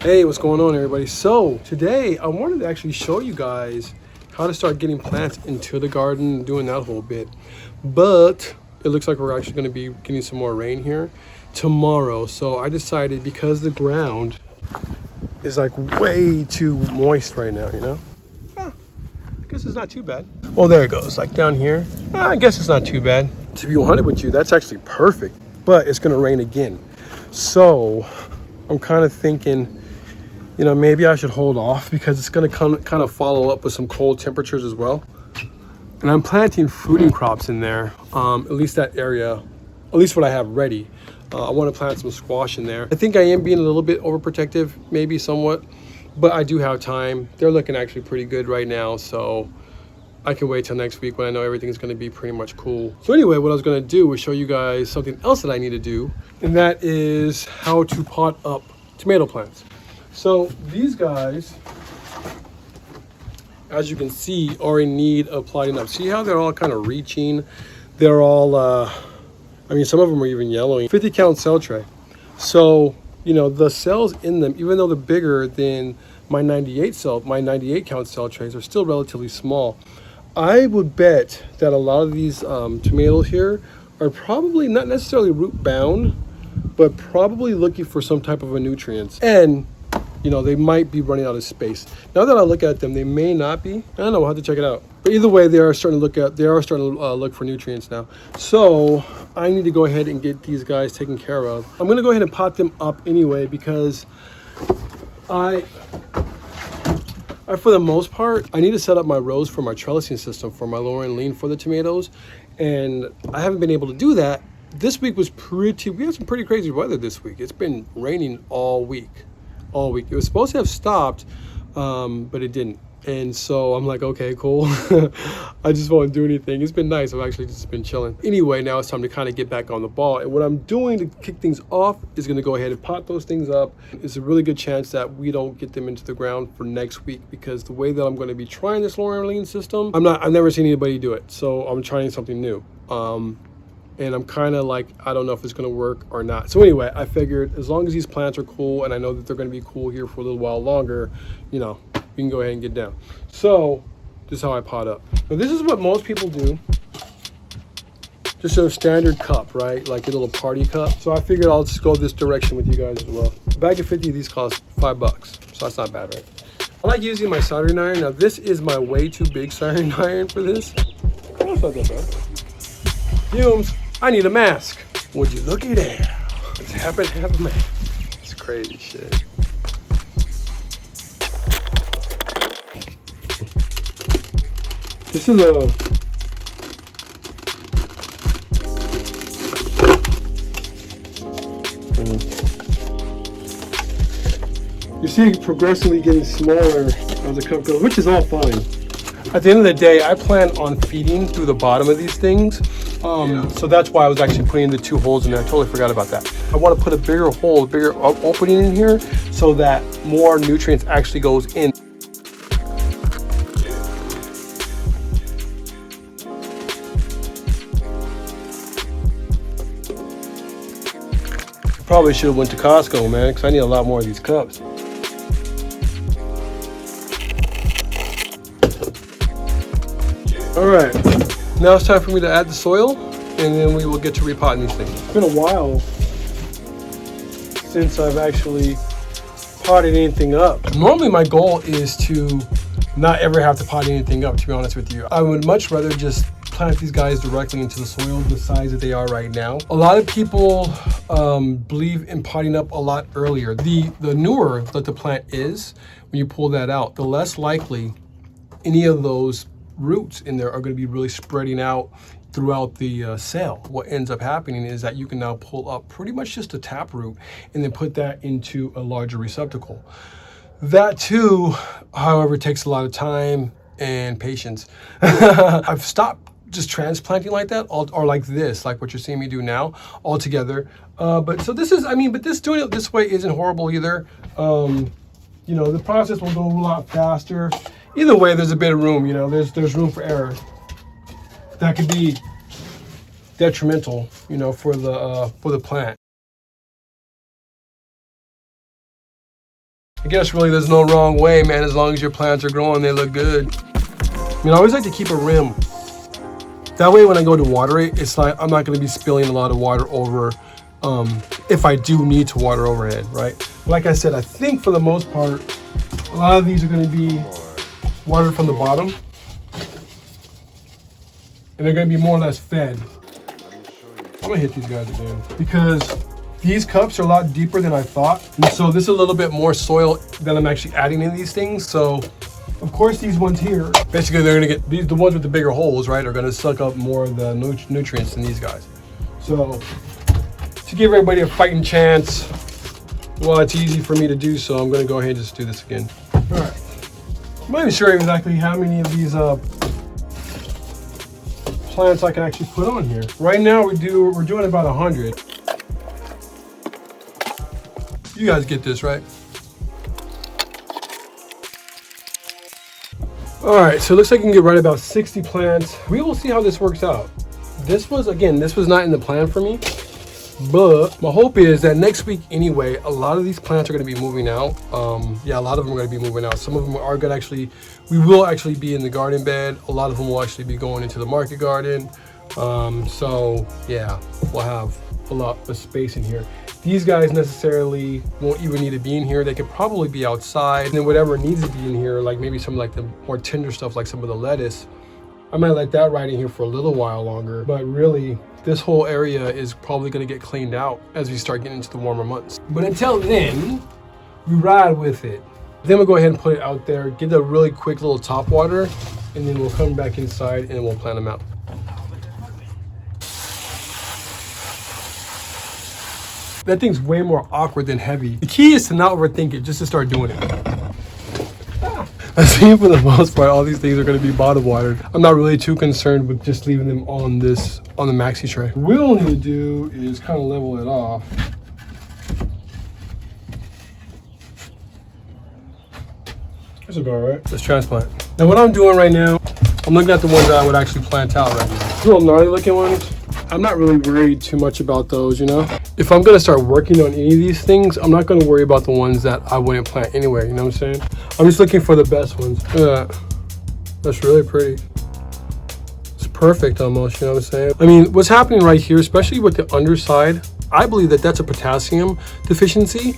Hey, what's going on, everybody? So today I wanted to actually show you guys how to start getting plants into the garden, doing that whole bit. But it looks like we're actually going to be getting some more rain here tomorrow. So I decided, because the ground is like way too moist right now, I guess it's not too bad. Well, there it goes, like down here. I guess it's not too bad. To be 100 with you, that's actually perfect. But it's going to rain again. So I'm kind of thinking, maybe I should hold off because it's going to kind of follow up with some cold temperatures as well. And I'm planting fruiting crops in there, at least that area, at least what I have ready. I want to plant some squash in there. I think I am being a little bit overprotective, maybe somewhat, but I do have time. They're looking actually pretty good right now, so I can wait till next week when I know everything's going to be pretty much cool. So anyway, what I was going to do was show you guys something else that I need to do, and that is how to pot up tomato plants. So these guys, as you can see, are in need of potting up. See how they're all kind of reaching? They're all, some of them are even yellowing. 50 count cell tray. So, the cells in them, even though they're bigger than my 98 count cell trays, are still relatively small. I would bet that a lot of these tomatoes here are probably not necessarily root bound, but probably looking for some type of a nutrients. And they might be running out of space. Now that I look at them, they may not be. I don't know, we'll have to check it out. But either way, they are starting to look for nutrients now. So I need to go ahead and get these guys taken care of. I'm gonna go ahead and pot them up anyway, because I for the most part, I need to set up my rows for my trellising system for my lower and lean for the tomatoes. And I haven't been able to do that. This week was we had some pretty crazy weather this week. It's been raining all week. It was supposed to have stopped, but it didn't. And so I'm like, okay, cool. I just won't do anything. It's been nice. I've actually just been chilling. Anyway, now it's time to kind of get back on the ball. And what I'm doing to kick things off is going to go ahead and pot those things up. It's a really good chance that we don't get them into the ground for next week, because the way that I'm going to be trying this lower and lean system, I've never seen anybody do it. So I'm trying something new. And I'm kind of like, I don't know if it's going to work or not. So anyway, I figured as long as these plants are cool, and I know that they're going to be cool here for a little while longer, we can go ahead and get down. So this is how I pot up. Now this is what most people do. Just a standard cup, right? Like a little party cup. So I figured I'll just go this direction with you guys as well. A bag of 50 of these cost $5. So that's not bad, right? I like using my soldering iron. Now this is my way too big soldering iron for this. Oh, it's not that bad. Fumes. I need a mask. Would you look at that? It's happen to have a mask. It's crazy shit. This is you see it progressively getting smaller as the cup goes, which is all fine. At the end of the day, I plan on feeding through the bottom of these things. So that's why I was actually putting the 2 holes in there. I totally forgot about that. I want to put a bigger hole, a bigger opening in here so that more nutrients actually goes in. Probably should have went to Costco, man, because I need a lot more of these cups. All right, now it's time for me to add the soil, and then we will get to repotting these things. It's been a while since I've actually potted anything up. Normally my goal is to not ever have to pot anything up, to be honest with you. I would much rather just plant these guys directly into the soil the size that they are right now. A lot of people believe in potting up a lot earlier. The newer that the plant is, when you pull that out, the less likely any of those roots in there are going to be really spreading out throughout the cell. What ends up happening is that you can now pull up pretty much just a tap root and then put that into a larger receptacle. That too, however, takes a lot of time and patience. I've stopped just transplanting like that, or like this, like what you're seeing me do now, altogether. But so this is, but this doing it this way isn't horrible either. The process will go a lot faster. Either way, there's a bit of room, there's room for error. That could be detrimental, for the plant. I guess really there's no wrong way, man, as long as your plants are growing, they look good. I mean, I always like to keep a rim. That way when I go to water it, it's like I'm not gonna be spilling a lot of water over if I do need to water overhead, right? Like I said, I think for the most part, a lot of these are gonna be watered from the bottom. And they're gonna be more or less fed. I'm gonna hit these guys again because these cups are a lot deeper than I thought. And so this is a little bit more soil than I'm actually adding in these things. So of course these ones here, basically they're gonna get, the ones with the bigger holes, right, are gonna suck up more of the nutrients than these guys. So to give everybody a fighting chance, well, it's easy for me to do, so I'm gonna go ahead and just do this again. All right, I'm not even sure exactly how many of these plants I can actually put on here. Right now we're doing about 100. You guys get this, right? All right, so it looks like you can get right about 60 plants. We will see how this works out. This was not in the plan for me, but my hope is that next week anyway, a lot of these plants are gonna be moving out. Yeah, a lot of them are gonna be moving out. Some of them are gonna we will actually be in the garden bed. A lot of them will actually be going into the market garden. So yeah, we'll have a lot of space in here. These guys necessarily won't even need to be in here. They could probably be outside, and then whatever needs to be in here, like maybe some like the more tender stuff, like some of the lettuce, I might let that ride in here for a little while longer. But really, this whole area is probably gonna get cleaned out as we start getting into the warmer months. But until then, we ride with it. Then we'll go ahead and put it out there, get a really quick little top water, and then we'll come back inside and we'll plant them out. That thing's way more awkward than heavy. The key is to not overthink it, just to start doing it. I think for the most part, all these things are going to be bottom watered. I'm not really too concerned with just leaving them on the maxi tray. What we'll need to do is kind of level it off. That's about right. Let's transplant. Now what I'm doing right now, I'm looking at the ones that I would actually plant out right now. These little gnarly looking ones, I'm not really worried too much about those, you know? If I'm gonna start working on any of these things, I'm not gonna worry about the ones that I wouldn't plant anyway, you know what I'm saying? I'm just looking for the best ones. Look at that. That's really pretty. It's perfect almost, you know what I'm saying? I mean, what's happening right here, especially with the underside, I believe that that's a potassium deficiency.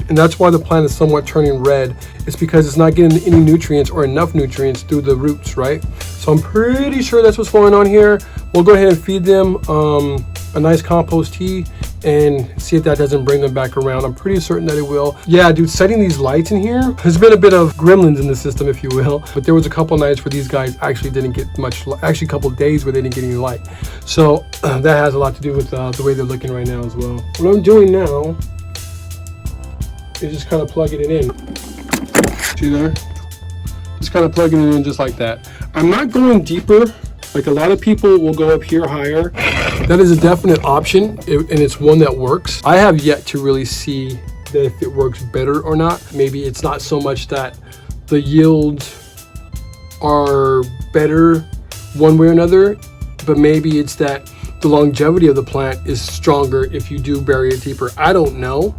And that's why the plant is somewhat turning red. It's because it's not getting any nutrients or enough nutrients through the roots, right? So I'm pretty sure that's what's going on here. We'll go ahead and feed them a nice compost tea and see if that doesn't bring them back around. I'm pretty certain that it will. Yeah, dude, setting these lights in here, there's been a bit of gremlins in the system, if you will. But there was a couple nights where these guys actually didn't get much, actually a couple days where they didn't get any light. So that has a lot to do with the way they're looking right now as well. What I'm doing now is just kind of plugging it in. See there? Just kind of plugging it in just like that. I'm not going deeper. Like a lot of people will go up here higher. That is a definite option, and it's one that works. I have yet to really see that if it works better or not. Maybe it's not so much that the yields are better one way or another, but maybe it's that the longevity of the plant is stronger if you do bury it deeper. I don't know.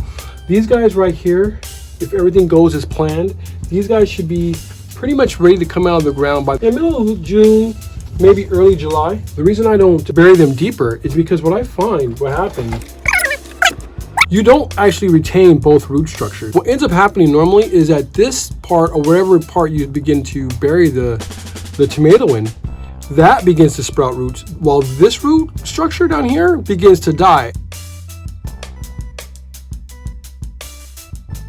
These guys right here, if everything goes as planned, these guys should be pretty much ready to come out of the ground by the middle of June, maybe early July. The reason I don't bury them deeper is because what I find, what happens, you don't actually retain both root structures. What ends up happening normally is that this part, or whatever part you begin to bury the tomato in, that begins to sprout roots, while this root structure down here begins to die.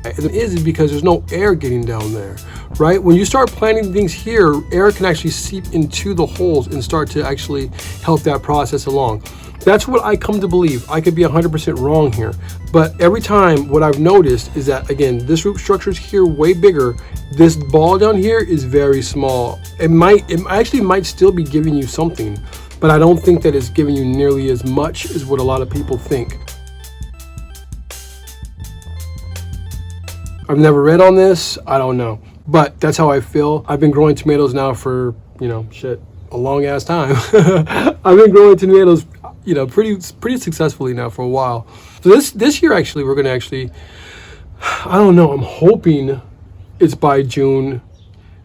It is because there's no air getting down there, right? When you start planting things here, air can actually seep into the holes and start to actually help that process along. That's what I come to believe. I could be 100% wrong here, but every time what I've noticed is that, again, this root structure is here way bigger. This ball down here is very small. It actually might still be giving you something, but I don't think that it's giving you nearly as much as what a lot of people think. I've never read on this, I don't know, but that's how I feel. I've been growing tomatoes now for, a long ass time. I've been growing tomatoes, you know, pretty successfully now for a while. So this year actually we're gonna actually, I don't know, I'm hoping it's by June.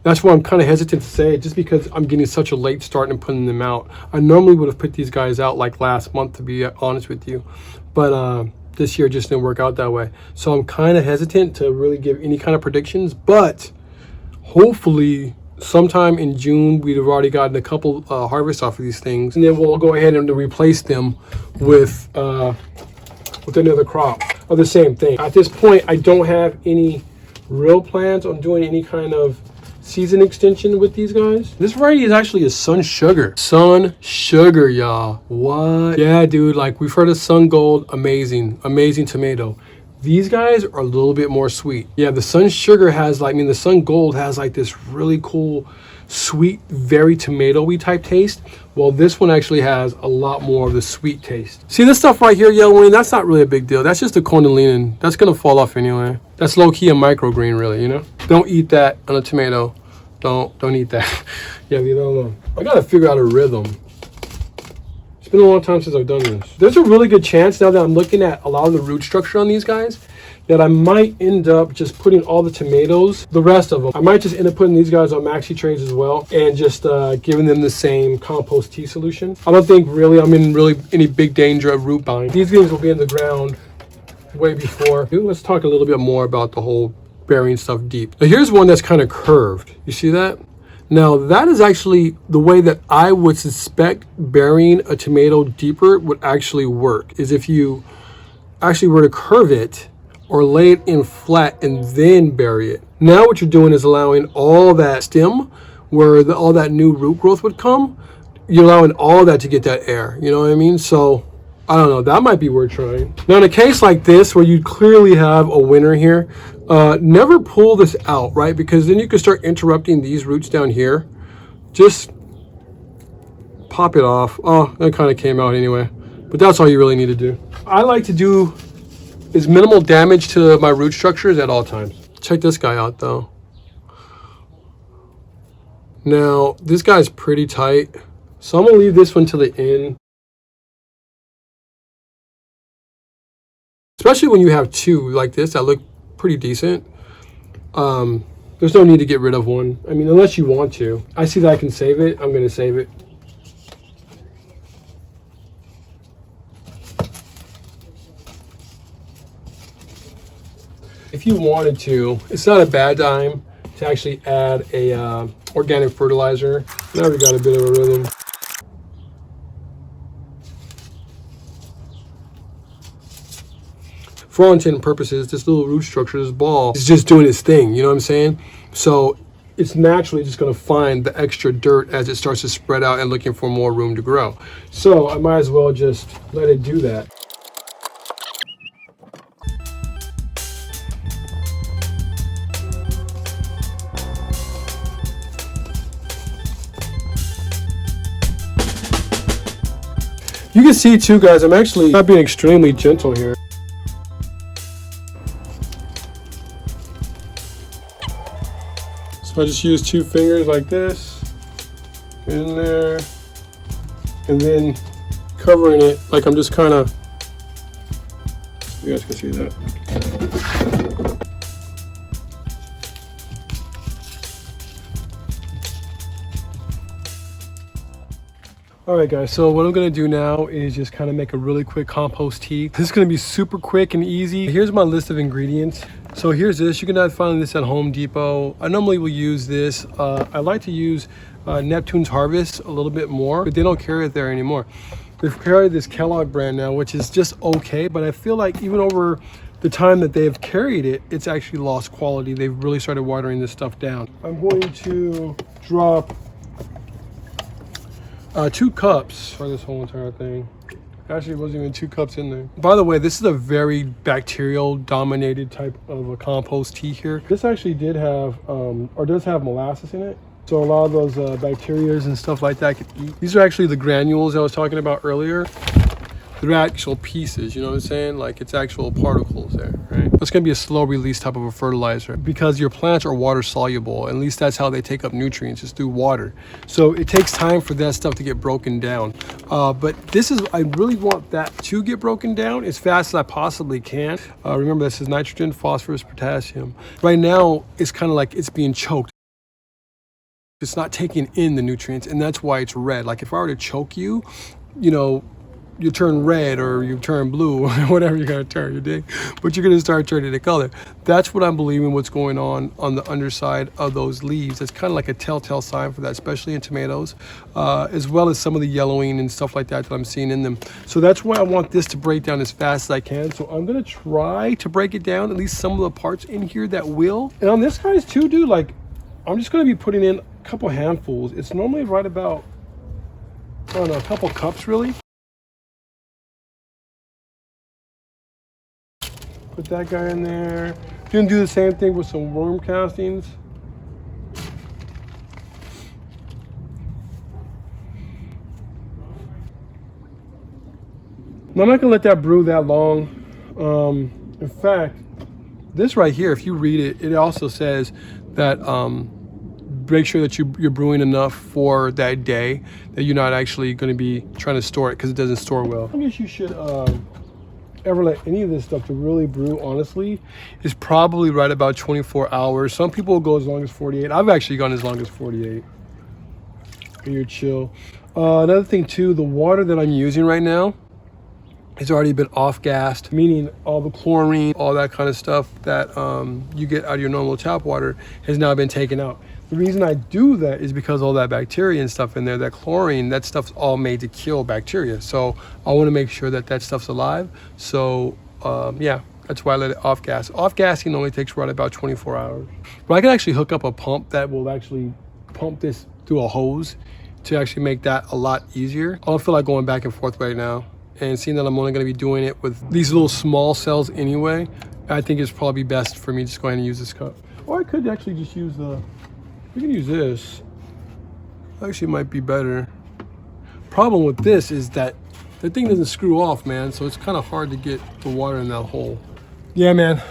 That's why I'm kind of hesitant to say it, just because I'm getting such a late start and putting them out. I normally would have put these guys out like last month, to be honest with you, but this year just didn't work out that way. So I'm kind of hesitant to really give any kind of predictions, but hopefully sometime in June we'd have already gotten a couple harvests off of these things, and then we'll go ahead and replace them with another crop of the same thing. At this point, I don't have any real plans on doing any kind of season extension with these guys. This variety is actually a Sun Sugar. Sun Sugar, y'all. What? Yeah, dude, like we've heard of Sun Gold. Amazing tomato. These guys are a little bit more sweet. Yeah, the Sun Sugar has like, I mean, the Sun Gold has like this really cool, sweet, very tomato-y type taste. Well, this one actually has a lot more of the sweet taste. See this stuff right here, yellow, that's not really a big deal. That's just a cornelian. That's gonna fall off anyway. That's low-key a microgreen, really, you know? Don't eat that on a tomato. Don't eat that. Yeah, leave that alone. I gotta figure out a rhythm. It's been a long time since I've done this. There's a really good chance now that I'm looking at a lot of the root structure on these guys that I might end up just putting all the tomatoes, the rest of them, I might just end up putting these guys on maxi trays as well and just giving them the same compost tea solution. I don't think really I'm in any big danger of root bind. These things will be in the ground way before. Let's talk a little bit more about the whole burying stuff deep. Now here's one that's kind of curved. You see that? Now that is actually the way that I would suspect burying a tomato deeper would actually work, is if you actually were to curve it or lay it in flat and then bury it. Now what you're doing is allowing all that stem where all that new root growth would come, you're allowing all that to get that air, you know what I mean? So I don't know, that might be worth trying. Now in a case like this where you clearly have a winner here, never pull this out, right? Because then you can start interrupting these roots down here. Just pop it off. Oh, that kind of came out anyway. But that's all you really need to do. I like to do as minimal damage to my root structures at all times. Check this guy out though. Now, this guy's pretty tight. So I'm gonna leave this one to the end. Especially when you have two like this that look pretty decent. There's no need to get rid of one. I mean, unless you want to. I see that I can save it. I'm going to save it. If you wanted to, it's not a bad time to actually add a organic fertilizer. Now we got a bit of a rhythm. For all intent and purposes, this little root structure, this ball, is just doing its thing, you know what I'm saying? So it's naturally just gonna find the extra dirt as it starts to spread out and looking for more room to grow. So I might as well just let it do that. You can see too, guys, I'm actually not being extremely gentle here. So I just use 2 fingers like this, in there, and then covering it like I'm just kind of, you guys can see that. All right guys, so what I'm gonna do now is just kind of make a really quick compost tea. This is gonna be super quick and easy. Here's my list of ingredients. So here's this, you can find this at Home Depot. I normally will use this. I like to use Neptune's Harvest a little bit more, but they don't carry it there anymore. They've carried this Kellogg brand now, which is just okay, but I feel like even over the time that they've carried it, it's actually lost quality. They've really started watering this stuff down. I'm going to drop 2 cups for this whole entire thing. Actually, it wasn't even 2 cups in there. By the way, this is a very bacterial dominated type of a compost tea here. This actually did have, or does have molasses in it. So a lot of those bacteria and stuff like that I could eat. These are actually the granules I was talking about earlier. they're actual pieces, you know what I'm saying? Like it's actual particles there, right? It's gonna be a slow release type of a fertilizer because your plants are water soluble. At least that's how they take up nutrients, is through water. So it takes time for that stuff to get broken down. But this is, I really want that to get broken down as fast as I possibly can. Remember, this is nitrogen, phosphorus, potassium. Right now, it's kind of like it's being choked. It's not taking in the nutrients, and that's why it's red. Like if I were to choke you, you know, you turn red or you turn blue or whatever you're gonna turn, you dig? But you're gonna start turning the color. That's what I'm believing what's going on the underside of those leaves. It's kind of like a telltale sign for that, especially in tomatoes, as well as some of the yellowing and stuff like that I'm seeing in them. So that's why I want this to break down as fast as I can. So I'm gonna try to break it down, at least some of the parts in here that will. And on this guys too, dude, like I'm just gonna be putting in a couple handfuls. It's normally right about, I don't know, a couple cups really. Put that guy in there. Gonna do the same thing with some worm castings. Now, I'm not gonna let that brew that long. In fact, this right here, if you read it, it also says that make sure that you're brewing enough for that day, that you're not actually gonna be trying to store it because it doesn't store well. I guess you should ever let any of this stuff to really brew, honestly, is probably right about 24 hours. Some people will go as long as 48. I've actually gone as long as 48. You're chill. Another thing too, the water that I'm using right now has already been off-gassed, meaning all the chlorine, all that kind of stuff that you get out of your normal tap water has now been taken out. The reason I do that is because all that bacteria and stuff in there, that chlorine, that stuff's all made to kill bacteria. So I want to make sure that that stuff's alive. So yeah, that's why I let it off gas. Off gassing only takes right about 24 hours. But I can actually hook up a pump that will actually pump this through a hose to actually make that a lot easier. I don't feel like going back and forth right now. And seeing that I'm only going to be doing it with these little small cells anyway, I think it's probably best for me to just go ahead and use this cup. Or I could actually just use we can use this. Actually might be better. Problem with this is that the thing doesn't screw off, man. So it's kind of hard to get the water in that hole. Yeah, man,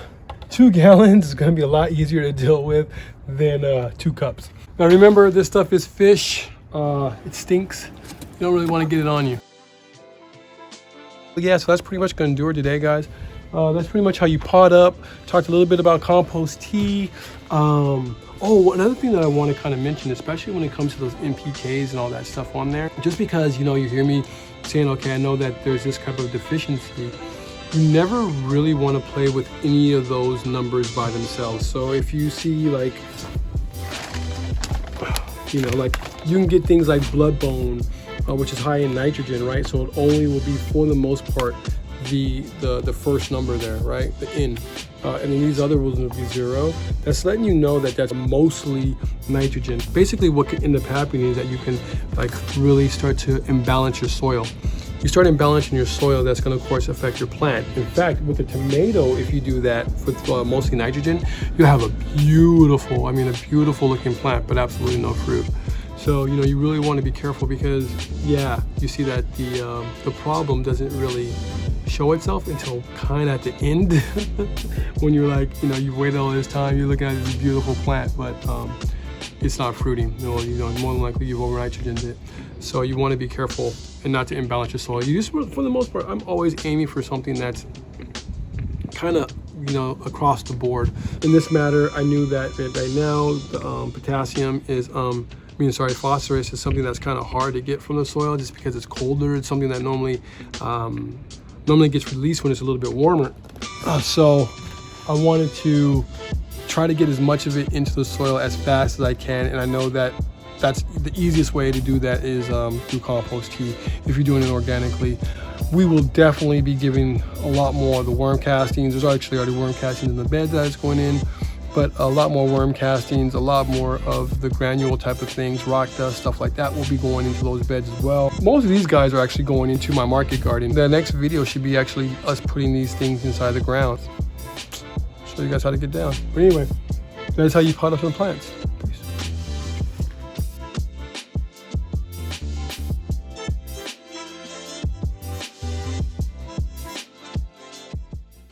2 gallons is gonna be a lot easier to deal with than 2 cups. Now remember, this stuff is fish. It stinks. You don't really want to get it on you. But yeah, so that's pretty much gonna do it today, guys. That's pretty much how you pot up. Talked a little bit about compost tea. Oh, another thing that I want to kind of mention, especially when it comes to those NPKs and all that stuff on there, just because, you know, you hear me saying, okay, I know that there's this type of deficiency, you never really want to play with any of those numbers by themselves. So if you see like, you know, like you can get things like blood bone, which is high in nitrogen, right? So it only will be, for the most part, the first number there, right? The N. And then these other ones will be 0. That's letting you know that that's mostly nitrogen. Basically what can end up happening is that you can like really start to imbalance your soil. You start imbalancing your soil, that's going to of course affect your plant. In fact, with the tomato, if you do that with mostly nitrogen, you have a beautiful, I mean a beautiful looking plant, but absolutely no fruit. So, you know, you really want to be careful because, yeah, you see that the problem doesn't really show itself until kind of at the end when you're like, you know, you've waited all this time, you're looking at this beautiful plant, but it's not fruiting. You know, more than likely you've over nitrogened it. So you want to be careful and not to imbalance your soil. You just, for the most part, I'm always aiming for something that's kind of, you know, across the board. In this matter, I knew that right now the potassium is phosphorus is something that's kind of hard to get from the soil just because it's colder. It's something that normally gets released when it's a little bit warmer. So I wanted to try to get as much of it into the soil as fast as I can, and I know that that's the easiest way to do that is through compost tea if you're doing it organically. We will definitely be giving a lot more of the worm castings. There's actually already worm castings in the bed that is going in, but a lot more worm castings, a lot more of the granule type of things, rock dust, stuff like that will be going into those beds as well. Most of these guys are actually going into my market garden. The next video should be actually us putting these things inside the ground. Show you guys how to get down. But anyway, that's how you pot up some plants.